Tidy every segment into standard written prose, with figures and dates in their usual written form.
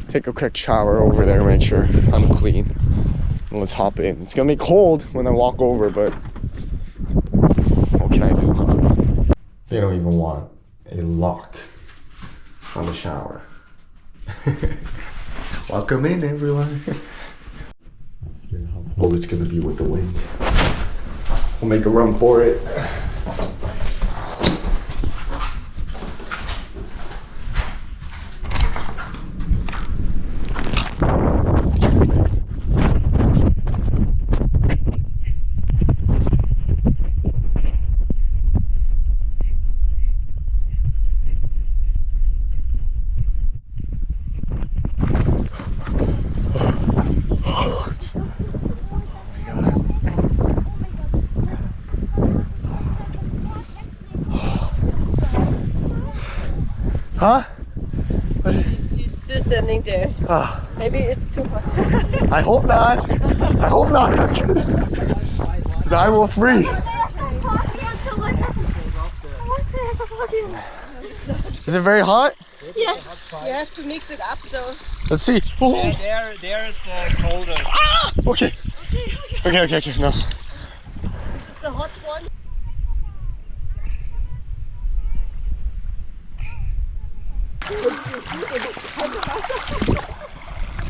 take a quick shower over there, make sure I'm clean. And let's hop in. It's gonna be cold when I walk over, but what can I do, huh? They don't even want a lock on the shower. Welcome in, everyone. How cold it's gonna be with the wind. We'll make a run for it. Huh? She's still standing there. Maybe it's too hot. I hope not. I hope not. I will freeze. Is it very hot? Yes. You have to mix it up, so. Let's see. There it's colder. Ah! Okay. Okay. No. This is the hot one.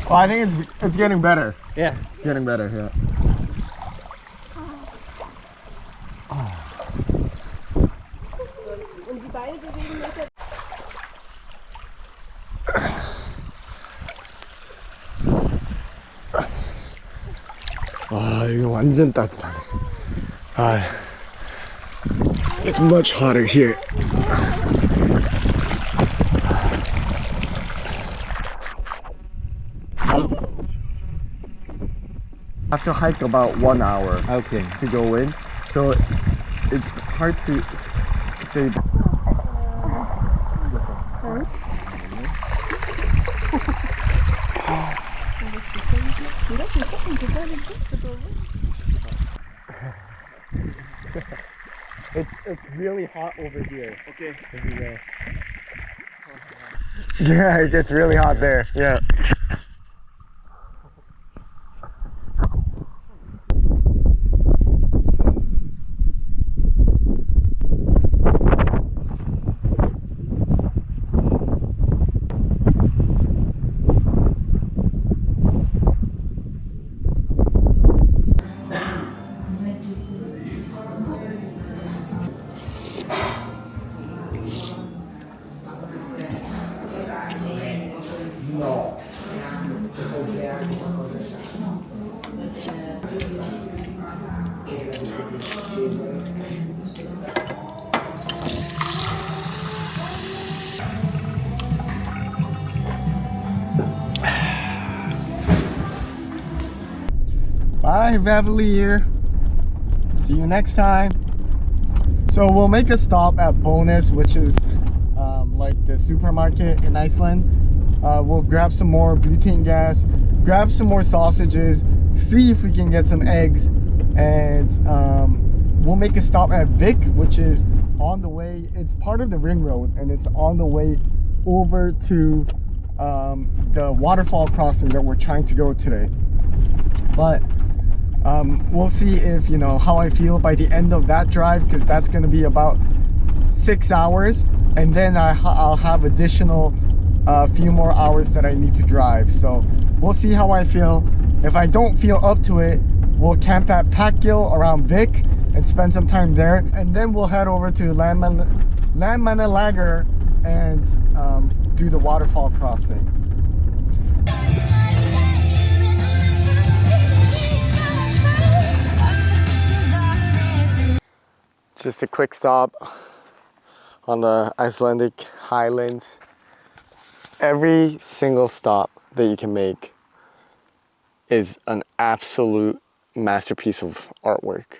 Well, I think it's getting better. Yeah. It's getting better, yeah. Und die Beine bewegen mit der. 이거 완전 따뜻하네. It's much hotter here. I have to hike about 1 hour to go in, so it's hard to say. It's really hot over here. Okay. Yeah, it gets really hot there. Yeah. Bye, Vavalier. See you next time. So we'll make a stop at Bonus, which is like the supermarket in Iceland. We'll grab some more butane gas, grab some more sausages, see if we can get some eggs, and we'll make a stop at Vik, which is on the way. It's part of the ring road, and it's on the way over to the waterfall crossing that we're trying to go today. But we'll see if, you know, how I feel by the end of that drive, because that's going to be about 6 hours, and then I'll have additional few more hours that I need to drive. So we'll see how I feel. If I don't feel up to it, we'll camp at Pakgil around Vik and spend some time there, and then we'll head over to Landmannalager and do the waterfall crossing. Just a quick stop on the Icelandic highlands. Every single stop that you can make is an absolute masterpiece of artwork.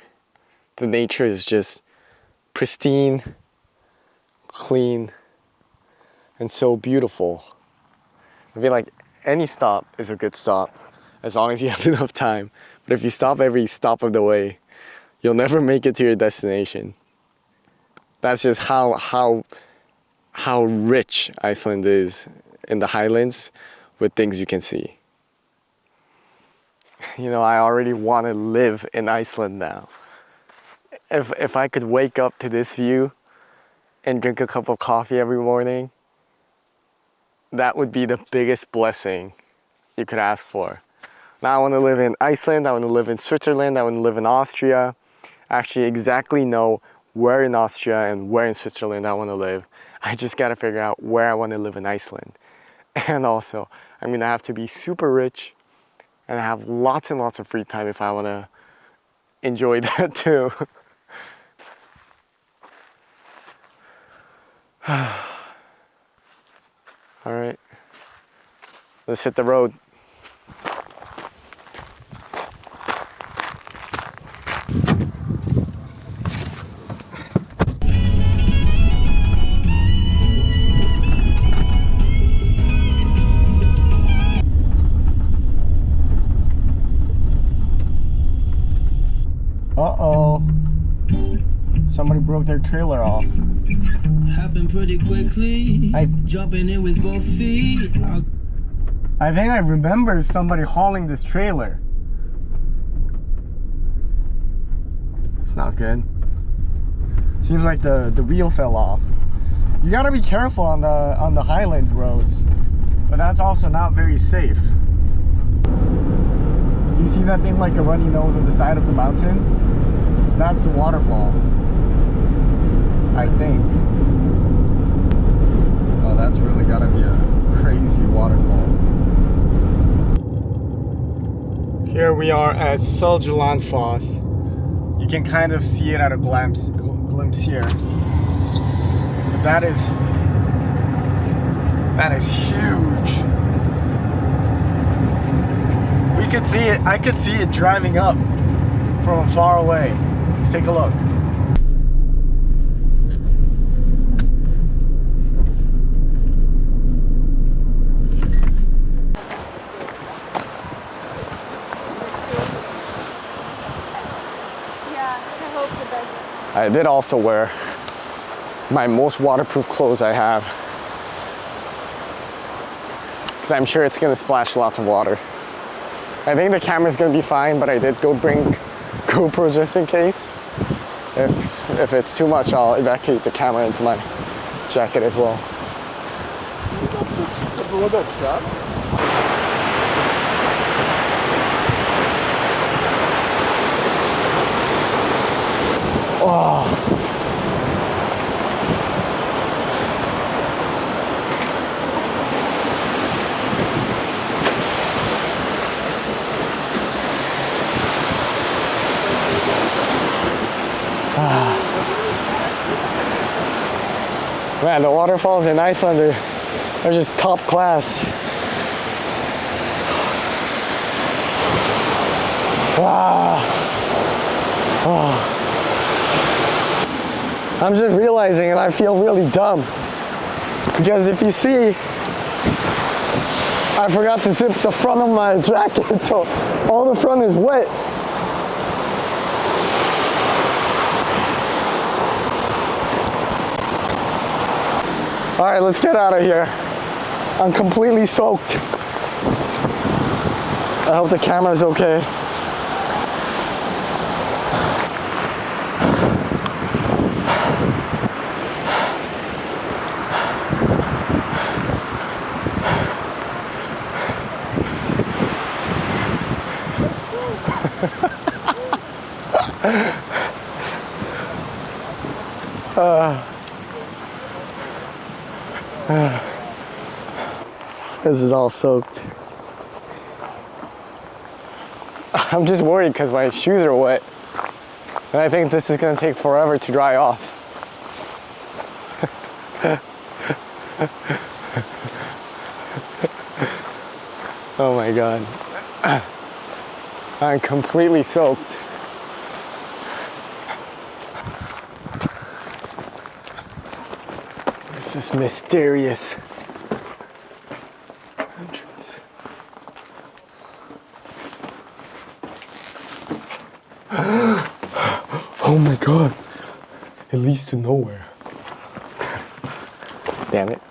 The nature is just pristine, clean, and so beautiful. I feel like any stop is a good stop as long as you have enough time. But if you stop every stop of the way, you'll never make it to your destination. That's just how rich Iceland is in the highlands. with things you can see. You know, I already want to live in Iceland now. If I could wake up to this view and drink a cup of coffee every morning, that would be the biggest blessing you could ask for. Now I want to live in Iceland, I want to live in Switzerland, I want to live in Austria. I actually exactly know where in Austria and where in Switzerland I want to live. I just got to figure out where I want to live in Iceland. And also, I'm going to have to be super rich and have lots and lots of free time if I want to enjoy that too. All right, let's hit the road. Uh-oh. Somebody broke their trailer off. Happened pretty quickly. Jumping in with both feet. I think I remember somebody hauling this trailer. It's not good. Seems like the wheel fell off. You gotta be careful on the highlands roads, but that's also not very safe. You see that thing like a runny nose on the side of the mountain? That's the waterfall, I think. Oh, that's really gotta be a crazy waterfall. Here we are at Seljalandsfoss. You can kind of see it at a glimpse here. But that is huge. We could see it. I could see it driving up from far away. Let's take a look. I did also wear my most waterproof clothes I have, because I'm sure it's gonna splash lots of water. I think the camera's gonna be fine, but I did go bring GoPro just in case. If it's too much, I'll evacuate the camera into my jacket as well. Oh. Man, the waterfalls in Iceland are just top class. Wow. Oh. I'm just realizing, and I feel really dumb, because if you see, I forgot to zip the front of my jacket, so all the front is wet. All right, let's get out of here. I'm completely soaked. I hope the camera's okay. This is all soaked. I'm just worried because my shoes are wet, and I think this is going to take forever to dry off. Oh my god. I'm completely soaked. This is mysterious entrance. Oh my god. It leads to nowhere. Damn it.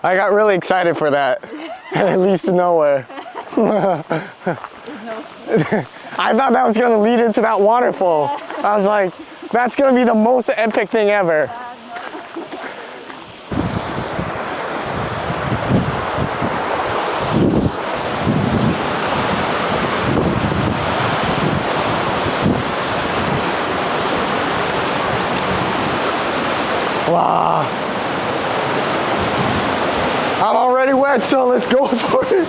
I got really excited for that. It leads to nowhere. I thought that was gonna lead into that waterfall. I was like, that's gonna be the most epic thing ever. Wow. I'm already wet, so let's go for it.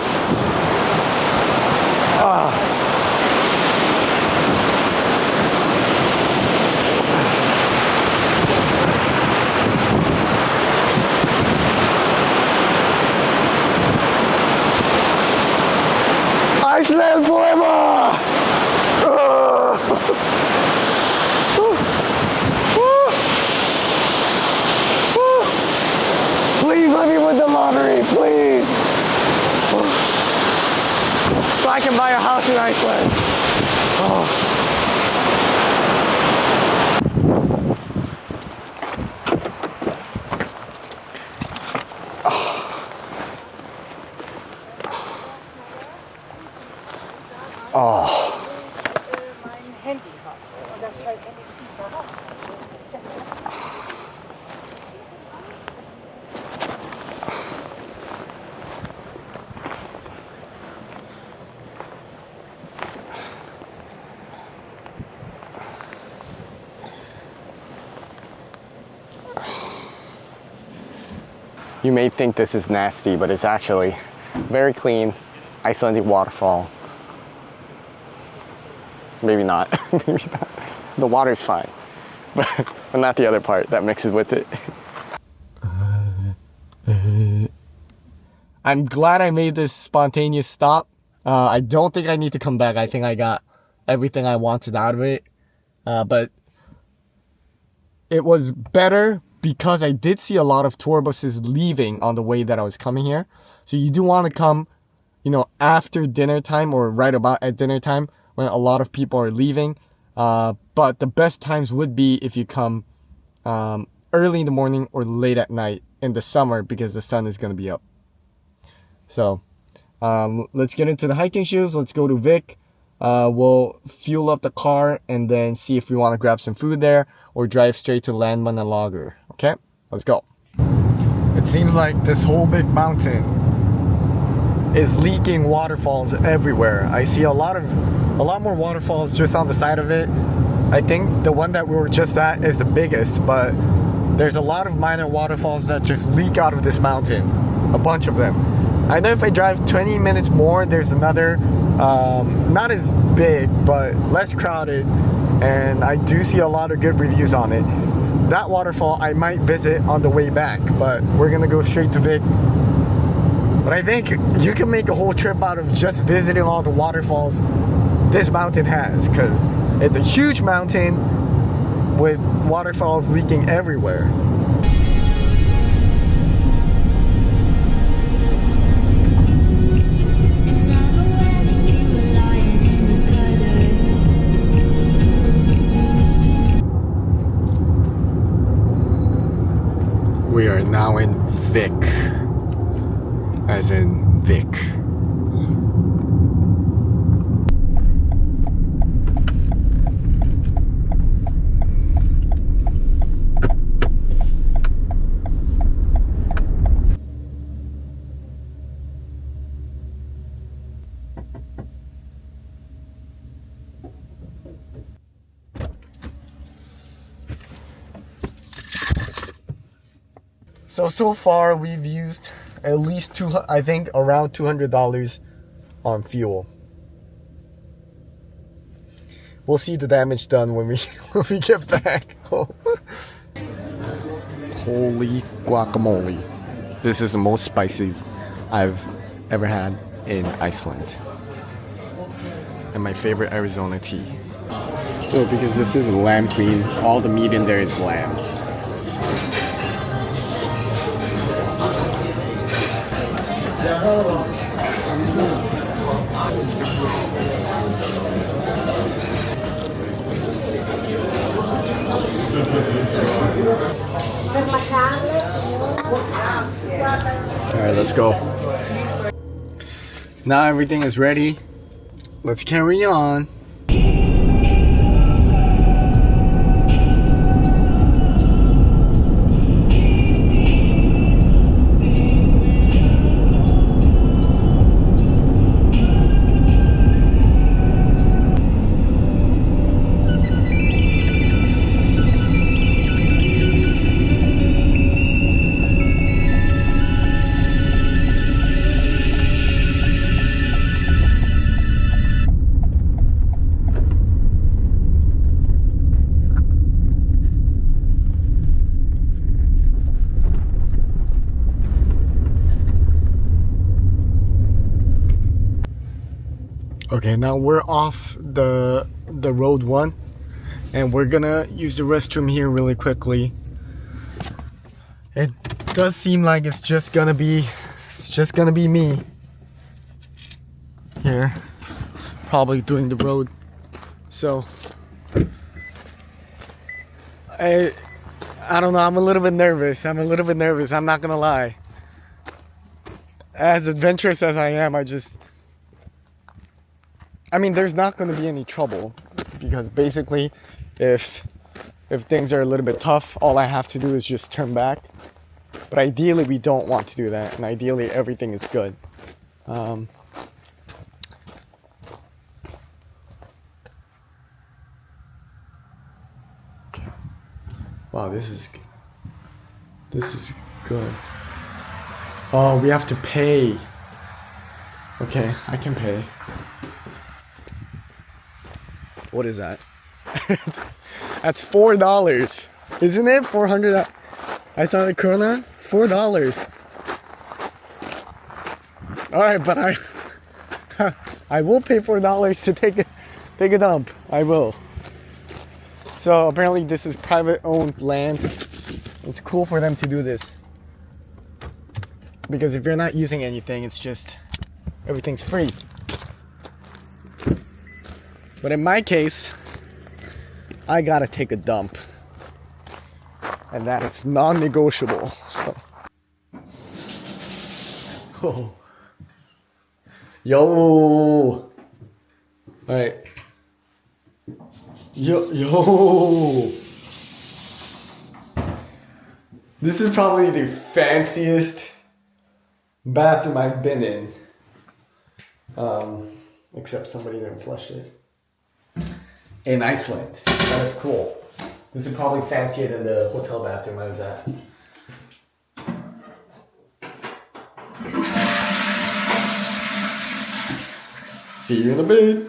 Iceland forever! Please let me win the lottery, please! So I can buy a house in Iceland. You may think this is nasty, but it's actually very clean, Icelandic waterfall. Maybe not, maybe not. The water's fine, but not the other part that mixes with it. I'm glad I made this spontaneous stop. I don't think I need to come back. I think I got everything I wanted out of it. But it was better because I did see a lot of tour buses leaving on the way that I was coming here. So you do want to come, you know, after dinner time or right about at dinner time when a lot of people are leaving. But the best times would be if you come early in the morning or late at night in the summer because the sun is going to be up. So let's get into the hiking shoes. Let's go to Vik. We'll fuel up the car and then see if we want to grab some food there or drive straight to Landmannalaugar. Okay, let's go. It seems like this whole big mountain is leaking waterfalls everywhere. I see a lot more waterfalls just on the side of it. I think the one that we were just at is the biggest, but there's a lot of minor waterfalls that just leak out of this mountain. A bunch of them. I know if I drive 20 minutes more, there's another, not as big, but less crowded, and I do see a lot of good reviews on it. That waterfall I might visit on the way back, but we're gonna go straight to Vik. But I think you can make a whole trip out of just visiting all the waterfalls this mountain has, because it's a huge mountain with waterfalls leaking everywhere. We are now in Vik, as in Vik. So far we've used at least I think around $200 on fuel. We'll see the damage done when we get back home. Holy guacamole. This is the most spices I've ever had in Iceland. And my favorite Arizona tea. So because this is lamb queen, all the meat in there is lamb. Alright, let's go. Now everything is ready. Let's carry on. Okay, now we're off the road one, and we're gonna use the restroom here really quickly. It does seem like it's just gonna be me here, probably doing the road. So I don't know, I'm a little bit nervous. I'm not gonna lie. As adventurous as I am, I mean, there's not going to be any trouble, because basically if things are a little bit tough, all I have to do is just turn back. But ideally we don't want to do that, and ideally everything is good. Wow, this is good. Oh, we have to pay. Okay, I can pay. What is that? That's $4, isn't it? 400. I saw the krona. It's $4. All right, but I will pay $4 to take a dump. I will. So apparently this is private owned land. It's cool for them to do this, because if you're not using anything, it's just everything's free. But in my case, I gotta take a dump, and that is non-negotiable. So, oh, yo, all right, yo. This is probably the fanciest bathroom I've been in, except somebody didn't flush it. In Iceland. That is cool. This is probably fancier than the hotel bathroom I was at. See you in a bit.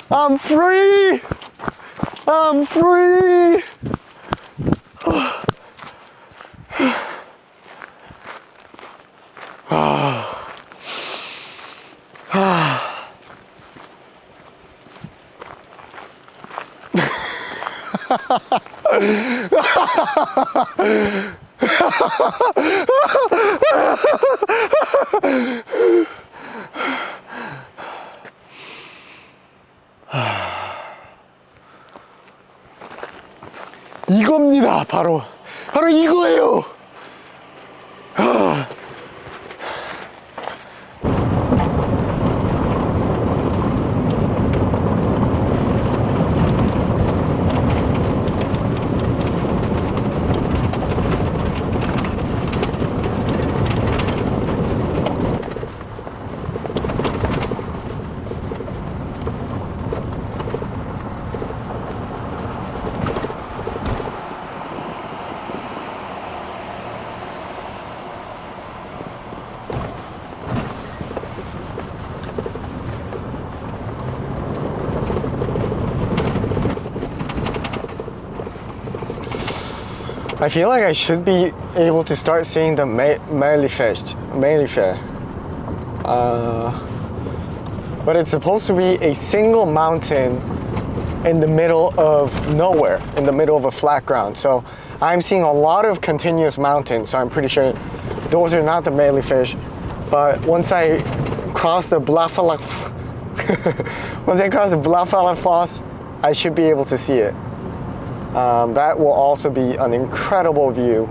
I'm free! I'm free! 이겁니다. 바로 이거예요. I feel like I should be able to start seeing the mainly fish. But it's supposed to be a single mountain in the middle of nowhere, in the middle of a flat ground. So I'm seeing a lot of continuous mountains, so I'm pretty sure those are not the mainly fish. But once I cross the Bláfjallafoss, I should be able to see it. That will also be an incredible view.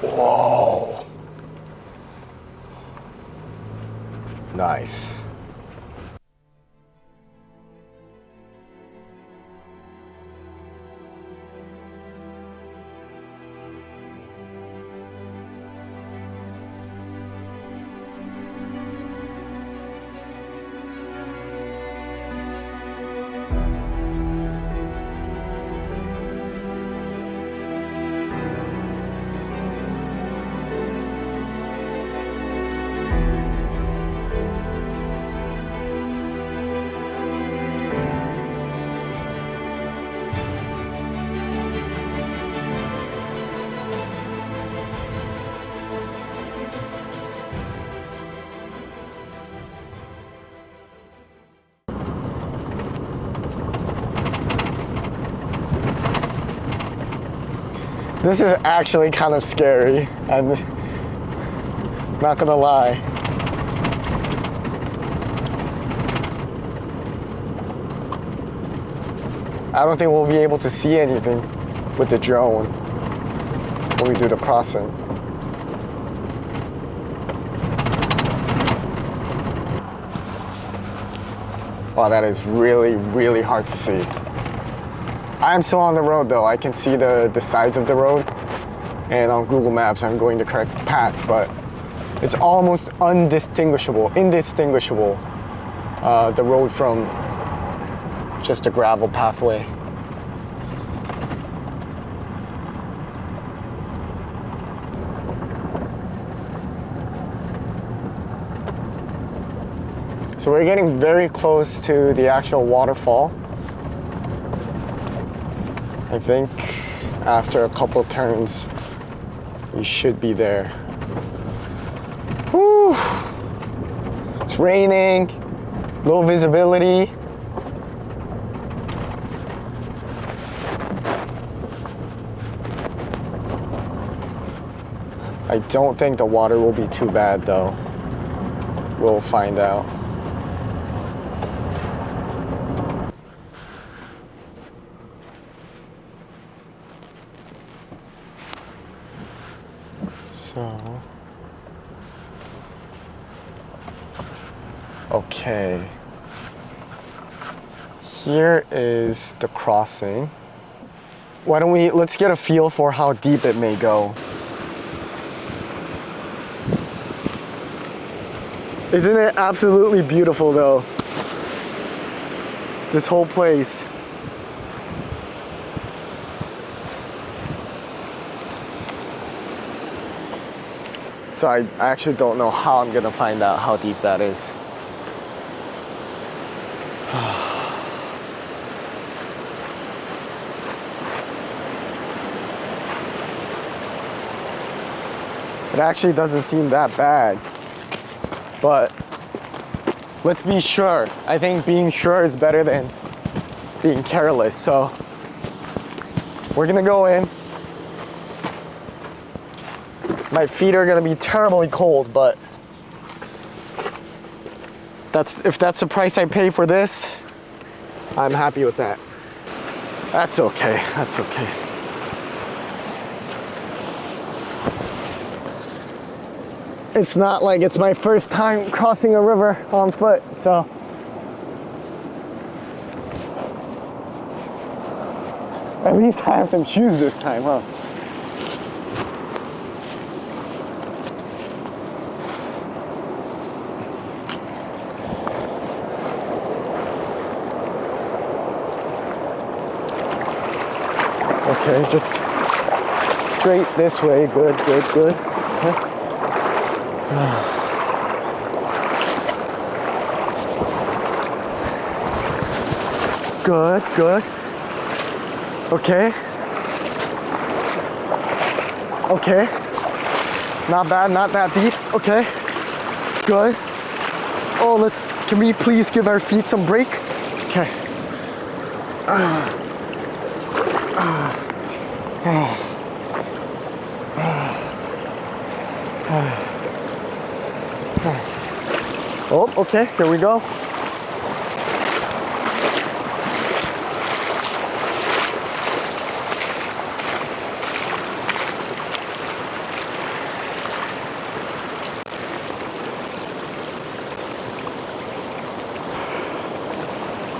Whoa. Nice. This is actually kind of scary, I'm not gonna lie. I don't think we'll be able to see anything with the drone when we do the crossing. Wow, that is really, really hard to see. I'm still on the road though. I can see the sides of the road, and on Google Maps I'm going the correct path, but it's almost indistinguishable, the road from just a gravel pathway. So we're getting very close to the actual waterfall. I think after a couple turns, we should be there. Whew. It's raining, low visibility. I don't think the water will be too bad though. We'll find out. So, okay, here is the crossing. Why don't let's get a feel for how deep it may go. Isn't it absolutely beautiful though? This whole place. So I actually don't know how I'm gonna find out how deep that is. It actually doesn't seem that bad, but let's be sure. I think being sure is better than being careless. So we're gonna go in. My feet are gonna be terribly cold, but if that's the price I pay for this, I'm happy with that. That's okay, that's okay. It's not like it's my first time crossing a river on foot, so. At least I have some shoes this time, huh? Okay, just straight this way. Good, good, good. Okay. Good, good. Okay. Okay. Not bad, not that deep. Okay. Good. Oh, can we please give our feet some break? Okay. Oh, okay, here we go.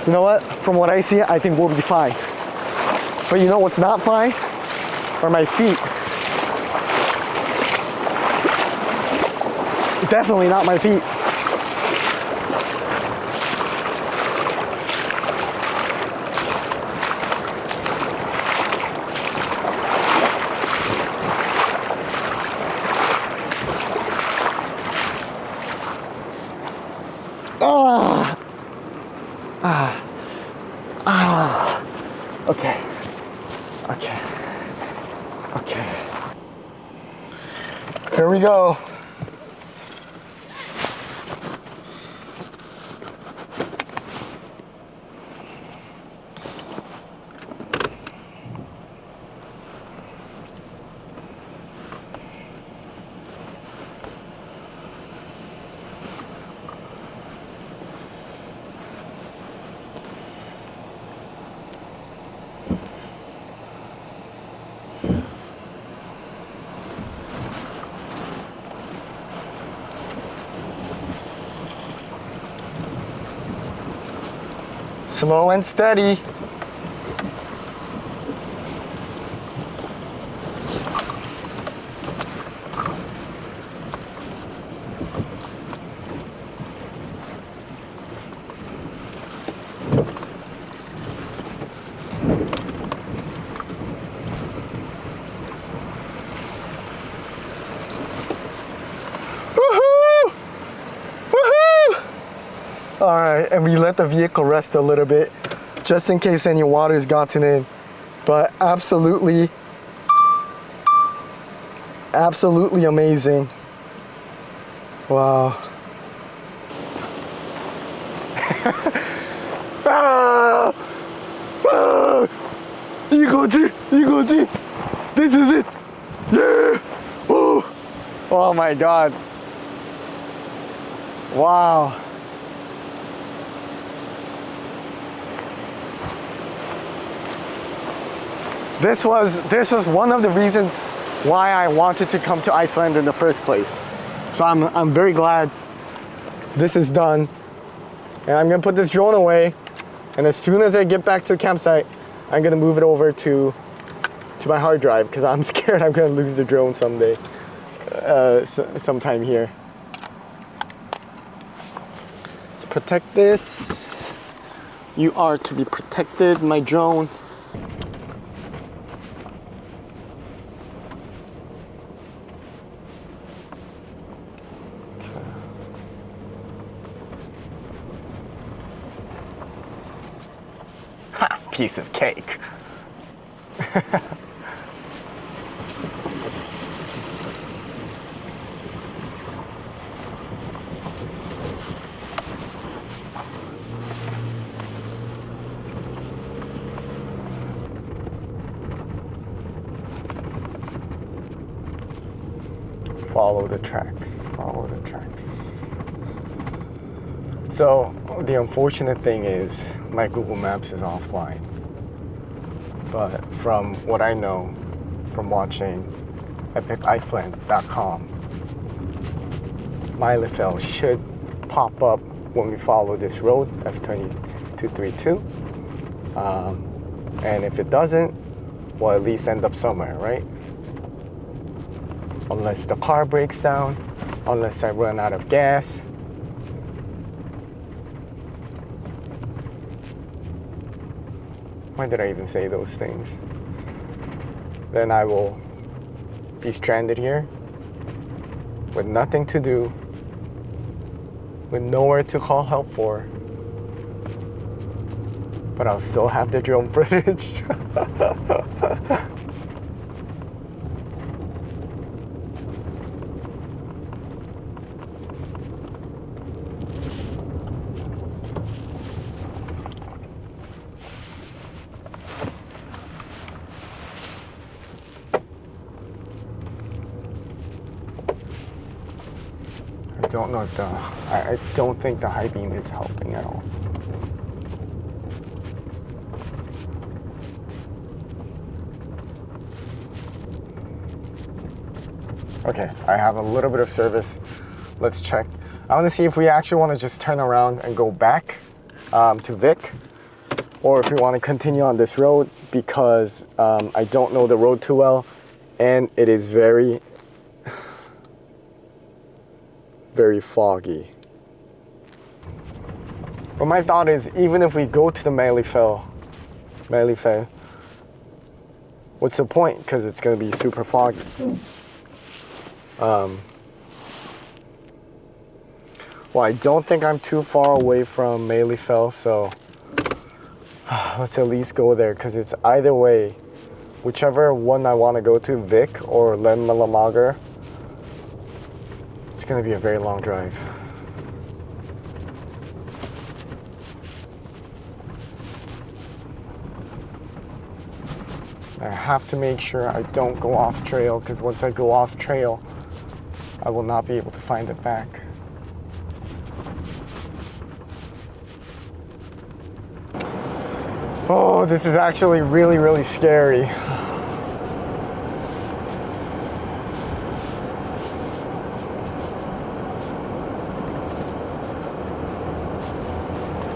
You know what? From what I see, I think we'll be fine. But you know what's not fine? Are my feet. Definitely not my feet. Okay. Okay. Okay. Here we go. Slow and steady. All right, and we let the vehicle rest a little bit just in case any water has gotten in. But absolutely amazing. Wow. Ah! Ah! 이거지. This is it. Yeah. Oh. Oh my God. Wow. This was one of the reasons why I wanted to come to Iceland in the first place. So I'm very glad this is done. And I'm gonna put this drone away. And as soon as I get back to the campsite, I'm gonna move it over to my hard drive because I'm scared I'm gonna lose the drone someday, sometime here. Let's protect this. You are to be protected, my drone. Piece of cake. Follow the tracks. Follow the tracks. So the unfortunate thing is my Google Maps is offline. But from what I know from watching epic-iceland.com, Mælifell should pop up when we follow this road, F2232. And if it doesn't, we'll at least end up somewhere, right? Unless the car breaks down, unless I run out of gas. Why did I even say those things? Then I will be stranded here with nothing to do, with nowhere to call help for. But I'll still have the drone footage. I don't think the high beam is helping at all. Okay, I have a little bit of service. Let's check. I want to see if we actually want to just turn around and go back to Vic, or if we want to continue on this road, because I don't know the road too well, and it is very foggy. But my thought is, even if we go to the Mælifell, what's the point? Because it's going to be super foggy. Well, I don't think I'm too far away from Mælifell, so let's at least go there, because it's either way, whichever one I want to go to, Vic or Landmannalaugar, it's going to be a very long drive. I have to make sure I don't go off trail, because once I go off trail, I will not be able to find it back. Oh, this is actually really, really scary.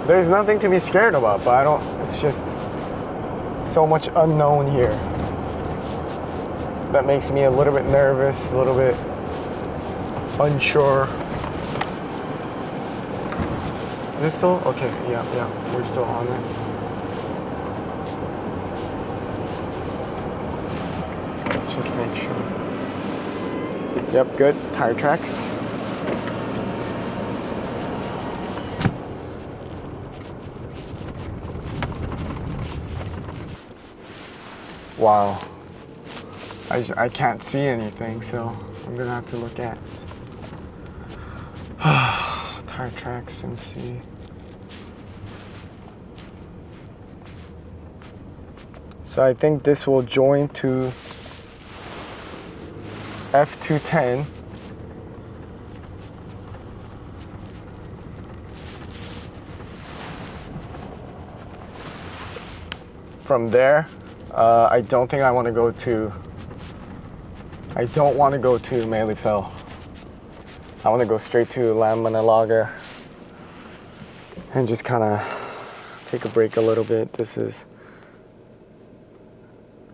There's nothing to be scared about, but it's just so much unknown here. That makes me a little bit nervous, a little bit unsure. Is this still? Okay, yeah, we're still on it. Let's just make sure. Yep, good. Tire tracks. Wow. I can't see anything, so I'm gonna have to look at tire tracks and see. So I think this will join to F210. From there, I don't think I want to go to. I don't want to go to Mælifell. I want to go straight to Landmannalaugar and just kind of take a break a little bit.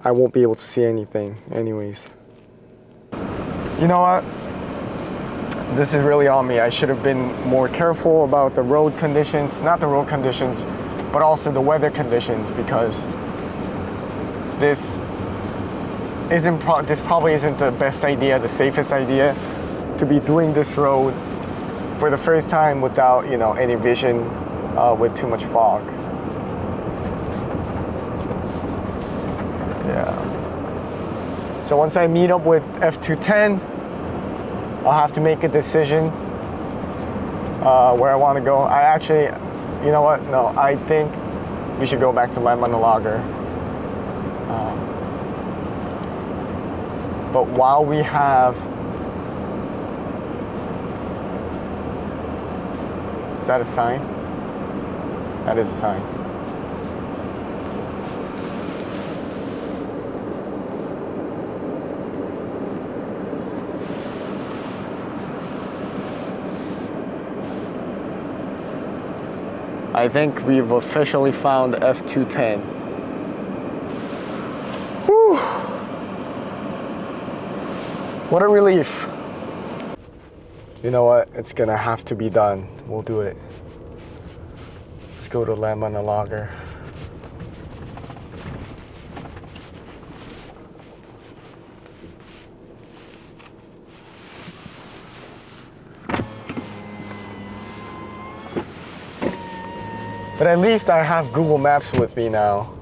I won't be able to see anything anyways. You know what? This is really on me. I should have been more careful about the road conditions, not the road conditions, but also the weather conditions, because this probably isn't the best idea, the safest idea, to be doing this road for the first time without, any vision, with too much fog. Yeah. So once I meet up with F210, I'll have to make a decision where I want to go. I actually, you know what? No, I think we should go back to Landmannalaugar. But while we have Is that a sign? That is a sign. I think we've officially found F210. Whew. What a relief. You know what? It's gonna have to be done. We'll do it. Let's go to Seljalandsfoss. But at least I have Google Maps with me now.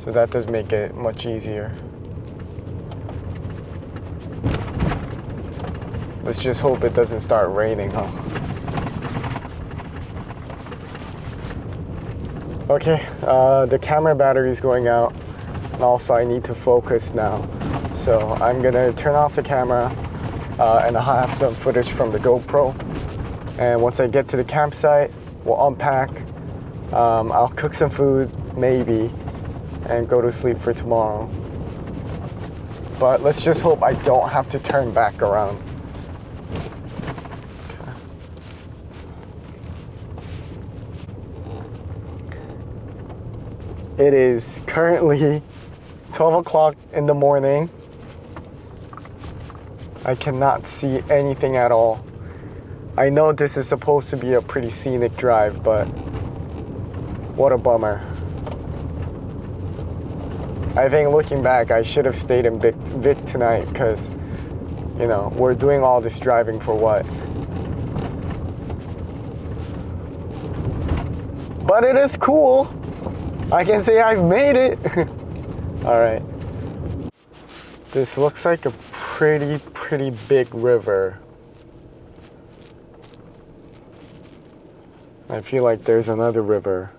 So that does make it much easier. Let's just hope it doesn't start raining, huh? Okay, the camera battery is going out. And also I need to focus now. So I'm gonna turn off the camera and I'll have some footage from the GoPro. And once I get to the campsite, we'll unpack. I'll cook some food, maybe, and go to sleep for tomorrow. But let's just hope I don't have to turn back around. It is currently 12 o'clock in the morning. I cannot see anything at all. I know this is supposed to be a pretty scenic drive, but what a bummer. I think looking back, I should have stayed in Vic tonight because, you know, we're doing all this driving for what? But it is cool. I can say I've made it. All right. This looks like a pretty big river. I feel like there's another river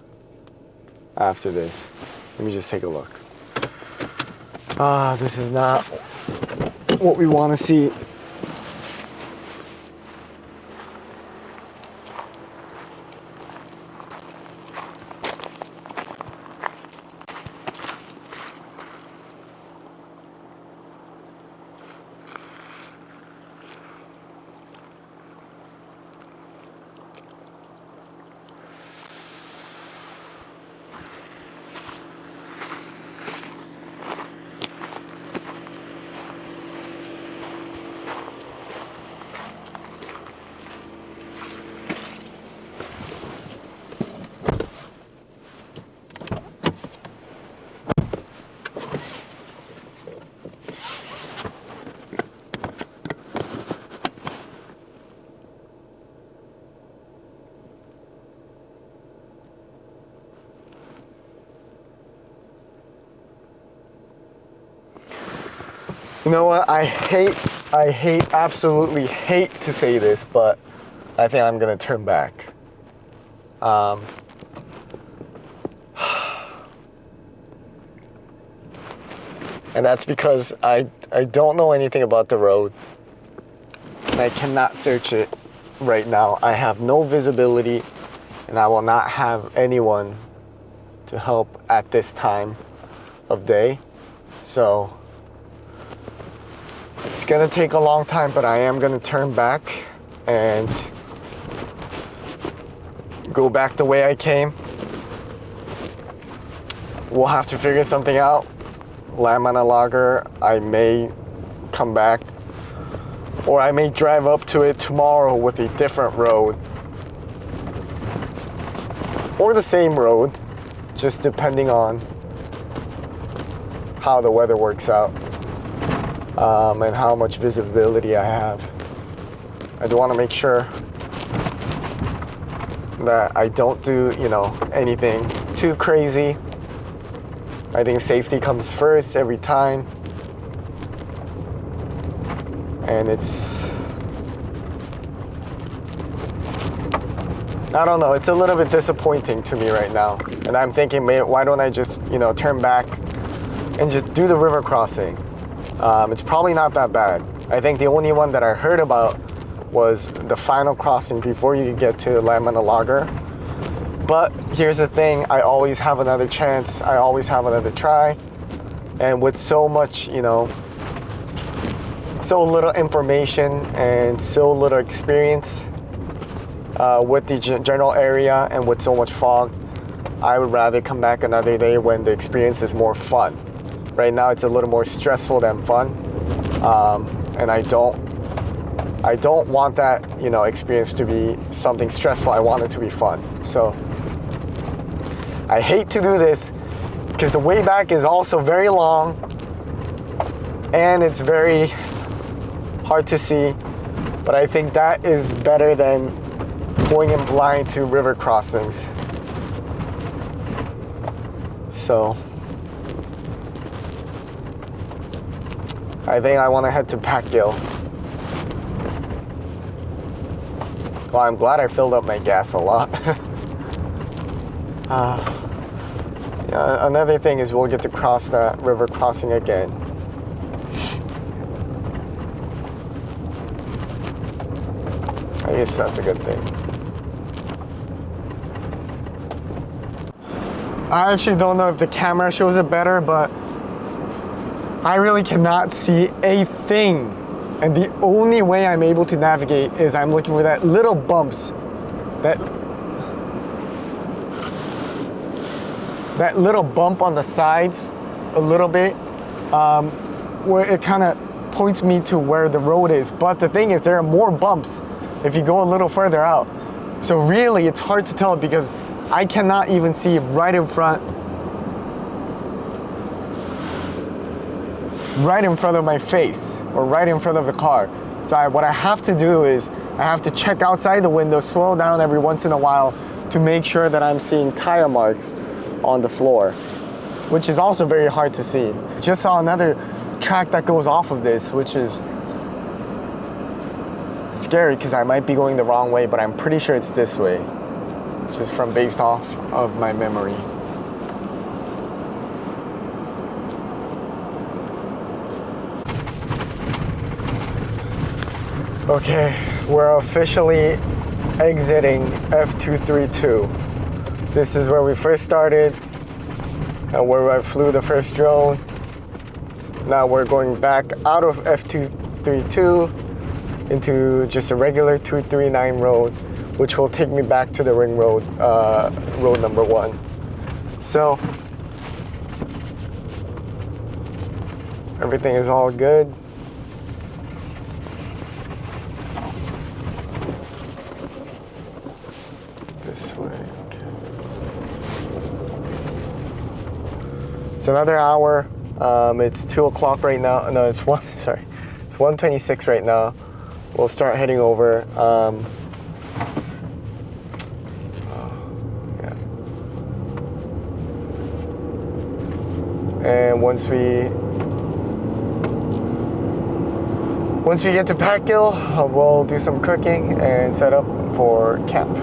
after this. Let me just take a look. This is not what we want to see. You know what, I absolutely hate to say this, but I think I'm gonna turn back. And that's because I don't know anything about the road. And I cannot search it right now. I have no visibility, and I will not have anyone to help at this time of day. So it's gonna take a long time, but I am gonna turn back and go back the way I came. We'll have to figure something out. Seljalandsfoss, I may come back, or I may drive up to it tomorrow with a different road, or the same road, just depending on how the weather works out. And how much visibility I have. I do want to make sure that I don't do, you know, anything too crazy. I think safety comes first every time. And I don't know, it's a little bit disappointing to me right now. And I'm thinking, why don't I just, you know, turn back and just do the river crossing? It's probably not that bad. I think the only one that I heard about was the final crossing before you get to Lager. But here's the thing, I always have another chance, I always have another try. And with so much, you know, so little information and so little experience with the general area and with so much fog, I would rather come back another day when the experience is more fun. Right now it's a little more stressful than fun, and I don't want that, you know, experience to be something stressful. I want it to be fun. So I hate to do this because the way back is also very long and it's very hard to see, but I think that is better than going in blind to river crossings. So I think I want to head to Packgill. Well, I'm glad I filled up my gas a lot. Yeah, another thing is we'll get to cross that river crossing again. I guess that's a good thing. I actually don't know if the camera shows it better, but I really cannot see a thing. And the only way I'm able to navigate is I'm looking for that little bumps, that little bump on the sides a little bit, where it kind of points me to where the road is. But the thing is, there are more bumps if you go a little further out. So really, it's hard to tell because I cannot even see right in front of my face or right in front of the car. So what I have to do is I have to check outside the window, slow down every once in a while to make sure that I'm seeing tire marks on the floor, which is also very hard to see. Just saw another track that goes off of this, which is scary because I might be going the wrong way, but I'm pretty sure it's this way, just from based off of my memory. Okay, we're officially exiting F232. This is where we first started and where I flew the first drone. Now we're going back out of F232 into just a regular 239 road, which will take me back to the ring road, road number 1. So everything is all good. This way, okay. It's another hour. It's 2 o'clock right now. No, it's 1:26 right now. We'll start heading over. Yeah. And once we get to Packgill, we'll do some cooking and set up for camp.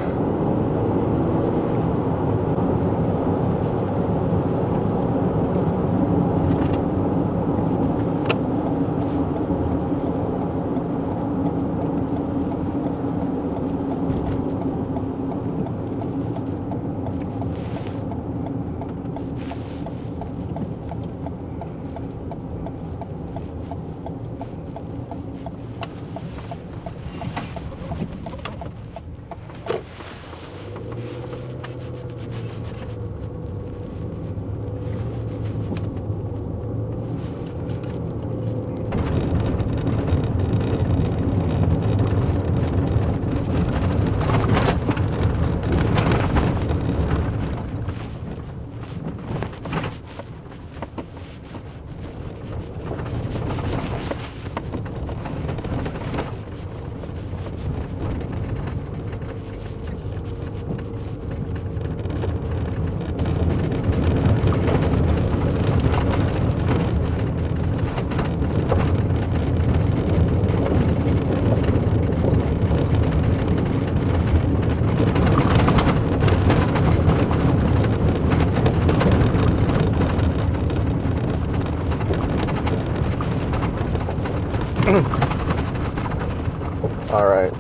All right.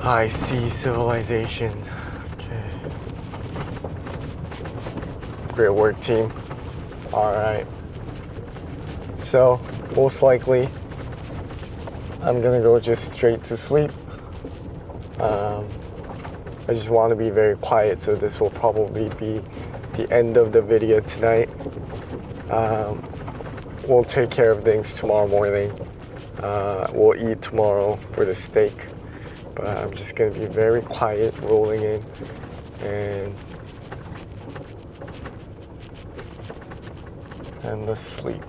I see civilization. Okay. Great work, team. All right. So, most likely, I'm gonna go just straight to sleep. I just want to be very quiet, so this will probably be the end of the video tonight. We'll take care of things tomorrow morning. We'll eat tomorrow for the steak, but I'm just gonna be very quiet, rolling in, and let's sleep.